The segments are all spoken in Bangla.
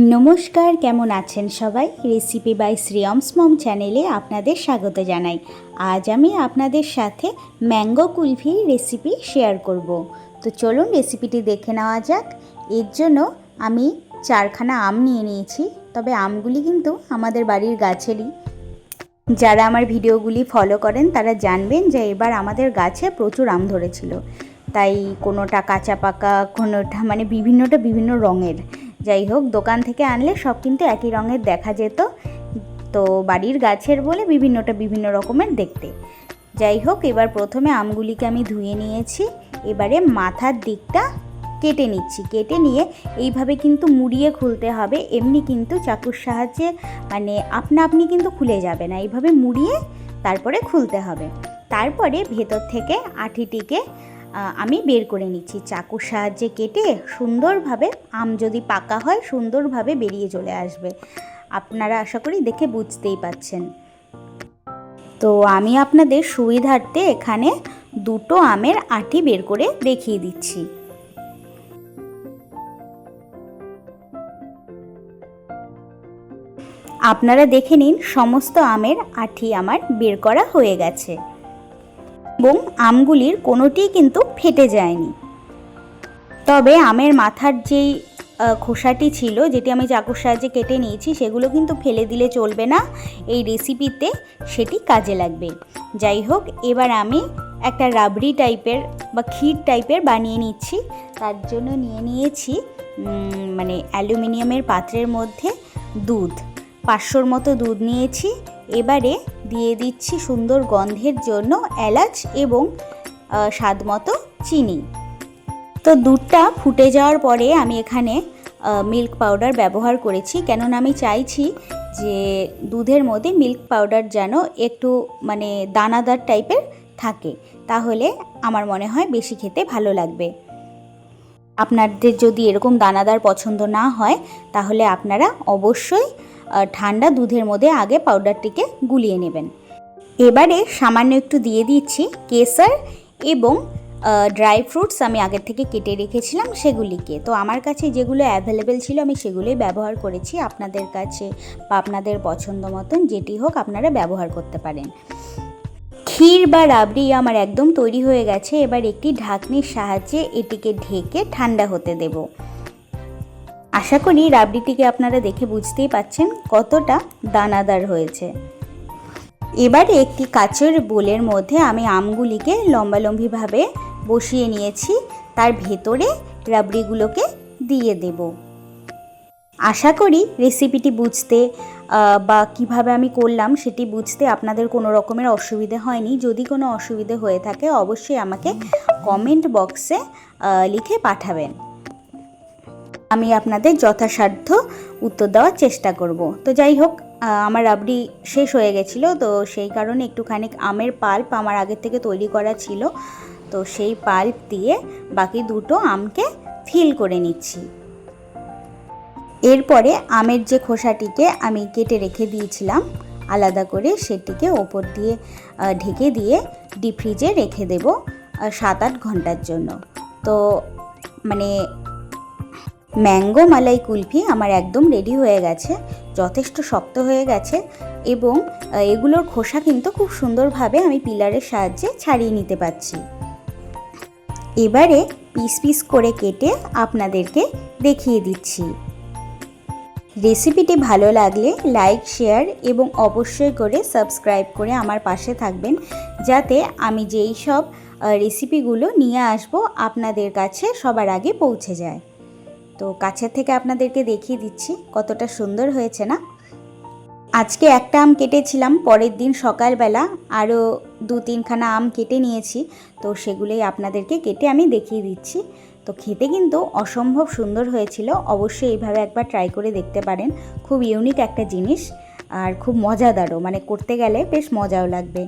नमस्कार केमन आছেন सबाई रेसिपि बाय श्रेयम्स मम चैनेले आपनादेर स्वागत जानाई। आज आमी आपनादेर साथे मैंगो कुल्फी रेसिपि शेयर करब। तो चलुन रेसिपिटी देखे नेওয়া যাক। एर जोन्नो आमी 4खाना आम निये निয়েছি। तबे आमगुली किन्तु आमादेर बाड़ीर गाछेरই। যারা আমার ভিডিওগুলি ফলো করেন তারা জানবেন যে এবার আমাদের গাছে প্রচুর আম ধরেছিল। তাই কোনোটা কাঁচা পাকা, কোনোটা মানে বিভিন্ন রঙের। যাই হোক, দোকান থেকে আনলে সব কিন্তু একই রঙের দেখা যেত, তো বাড়ির গাছের বলে বিভিন্ন রকমের দেখতে। যাই হোক, এবার প্রথমে আমগুলিকে আমি ধুয়ে নিয়েছি। এবারে মাথার দিকটা কেটে নিচ্ছি। কেটে নিয়ে এইভাবে কিন্তু মুড়িয়ে খুলতে হবে, এমনি কিন্তু চাকুর সাহায্যে মানে আপনি কিন্তু খুলে যাবে না, এইভাবে মুড়িয়ে তারপরে খুলতে হবে। তারপরে ভেতর থেকে আঠিটিকে আমি বের করে নিচ্ছি চাকুর সাহায্যে কেটে। সুন্দরভাবে আম যদি পাকা হয় সুন্দরভাবে বেরিয়ে চলে আসবে। আপনারা আশা করি দেখে বুঝতেই পাচ্ছেন। তো আমি আপনাদের সুবিধার্থে এখানে দুটো আমের আটি বের করে দেখিয়ে দিচ্ছি। আপনারা দেখে নিন, সমস্ত আমের আটি আমার বের করা হয়ে গেছে এবং আমগুলির কোনোটিই কিন্তু ফেটে যায়নি। তবে আমের মাথার যেই খোসাটি ছিল, যেটি আমি চাকুর সাহায্যে কেটে নিয়েছি, সেগুলো কিন্তু ফেলে দিলে চলবে না, এই রেসিপিতে সেটি কাজে লাগবে। যাই হোক, এবার আমি একটা রাবড়ি টাইপের বা ক্ষীর টাইপের বানিয়ে নিচ্ছি। তার জন্য নিয়ে নিয়েছি মানে অ্যালুমিনিয়ামের পাত্রের মধ্যে দুধ, 500 মতো দুধ নিয়েছি। এবারে দিয়ে দিচ্ছি সুন্দর গন্ধের জন্য এলাচ এবং স্বাদ মতো চিনি। তো দুধটা ফুটে যাওয়ার পরে আমি এখানে মিল্ক পাউডার ব্যবহার করেছি, কেননা আমি চাইছি যে দুধের মধ্যে মিল্ক পাউডার যেন একটু মানে দানাদার টাইপের থাকে, তাহলে আমার মনে হয় বেশি খেতে ভালো লাগবে। আপনাদের যদি এরকম দানাদার পছন্দ না হয় তাহলে আপনারা অবশ্যই ঠান্ডা দুধের মধ্যে আগে পাউডারটিকে গুলিয়ে নেবেন। এবারে সামান্য একটু দিয়ে দিচ্ছি কেশর এবং ড্রাই ফ্রুটস আমি আগের থেকে কেটে রেখেছিলাম সেগুলিকে। তো আমার কাছে যেগুলো অ্যাভেলেবেল ছিল আমি সেগুলোই ব্যবহার করেছি। আপনাদের কাছে বা আপনাদের পছন্দ মতন যেটি হোক আপনারা ব্যবহার করতে পারেন। ক্ষীর বা রাবড়ি আমার একদম তৈরি হয়ে গেছে। এবার একটি ঢাকনির সাহায্যে এটিকে ঢেকে ঠান্ডা হতে দেব। আশা করি রাবড়িটিকে আপনারা দেখে বুঝতেই পাচ্ছেন কতটা দানাদার হয়েছে। এবারে একটি কাচের বোলের মধ্যে আমি আমগুলিকে লম্বালম্বিভাবে বসিয়ে নিয়েছি, তার ভেতরে রাবড়িগুলোকে দিয়ে দেব। আশা করি রেসিপিটি বুঝতে বা কিভাবে আমি করলাম সেটি বুঝতে আপনাদের কোনো রকমের অসুবিধে হয়নি। যদি কোনো অসুবিধে হয়ে থাকে অবশ্যই আমাকে কমেন্ট বক্সে লিখে পাঠাবেন, আমি আপনাদের যথাসাধ্য উত্তর দেওয়ার চেষ্টা করব। তো যাই হোক, আমার রাবড়ি শেষ হয়ে গেছিলো, তো সেই কারণে একটুখানি আমের পাল্প আমার আগের থেকে তৈরি করা ছিল, তো সেই পাল্প দিয়ে বাকি দুটো আমকে ফিল করে নিচ্ছি। এরপরে আমের যে খোসাটিকে আমি কেটে রেখে দিয়েছিলাম আলাদা করে, সেটিকে ওপর দিয়ে ঢেকে দিয়ে ডিপ ফ্রিজে রেখে দেব 7-8 ঘন্টার জন্য। তো মানে ম্যাঙ্গো মালাই কুলফি আমার একদম রেডি হয়ে গেছে, যথেষ্ট শক্ত হয়ে গেছে এবং এগুলোর খোসা কিন্তু খুব সুন্দরভাবে আমি পিলারের সাহায্যে ছাড়িয়ে নিতে পারছি। এবারে পিস পিস করে কেটে আপনাদেরকে দেখিয়ে দিচ্ছি। রেসিপিটি ভালো লাগলে লাইক, শেয়ার এবং অবশ্যই করে সাবস্ক্রাইব করে আমার পাশে থাকবেন, যাতে আমি যেই সব রেসিপিগুলো নিয়ে আসব আপনাদের কাছে সবার আগে পৌঁছে যায়। তো কাছের থেকে আপনাদেরকে দেখিয়ে দিচ্ছি কতটা সুন্দর হয়েছে না। আজকে একটা আম কেটেছিলাম, পরের দিন সকালবেলা আরও 2-3খানা আম কেটে নিয়েছি, তো সেগুলোই আপনাদেরকে কেটে আমি দেখিয়ে দিচ্ছি। তো খেতে কিন্তু অসম্ভব সুন্দর হয়েছিল। অবশ্যই এইভাবে একবার ট্রাই করে দেখতে পারেন, খুব ইউনিক একটা জিনিস আর খুব মজাদারও, মানে করতে গেলে বেশ মজাও লাগবে।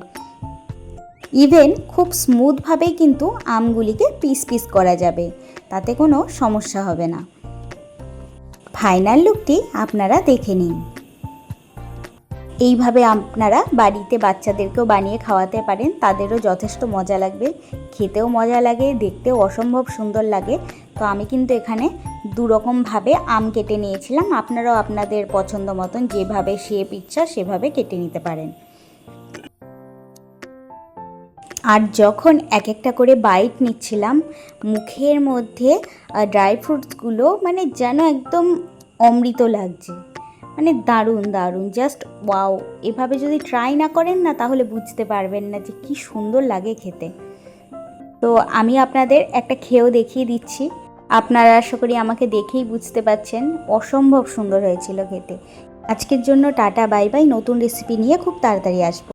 ইভেন খুব স্মুথভাবেই কিন্তু আমগুলিকে পিস পিস করা যাবে, তাতে কোনো সমস্যা হবে না। ফাইনাল লুকটি আপনারা দেখে নিন। এইভাবে আপনারা বাড়িতে বাচ্চাদেরকেও বানিয়ে খাওয়াতে পারেন, তাদেরও যথেষ্ট মজা লাগবে, খেতেও মজা লাগে, দেখতেও অসম্ভব সুন্দর লাগে। তো আমি কিন্তু এখানে দুরকমভাবে আম কেটে নিয়েছিলাম, আপনারাও আপনাদের পছন্দ মতন যেভাবে শেপ ইচ্ছা সেভাবে কেটে নিতে পারেন। আর যখন এক একটা করে বাইট নিচ্ছিলাম, মুখের মধ্যে ড্রাই ফ্রুটসগুলো মানে যেন একদম অমৃত লাগছে, মানে দারুণ দারুণ, জাস্ট ওয়াও। এভাবে যদি ট্রাই না করেন না তাহলে বুঝতে পারবেন না যে কি সুন্দর লাগে খেতে। তো আমি আপনাদের একটা খেয়েও দেখিয়ে দিচ্ছি, আপনারা আশা করি আমাকে দেখেই বুঝতে পারছেন অসম্ভব সুন্দর হয়েছিল খেতে। আজকের জন্য টাটা, বাই বাই। নতুন রেসিপি নিয়ে খুব তাড়াতাড়ি আসবো।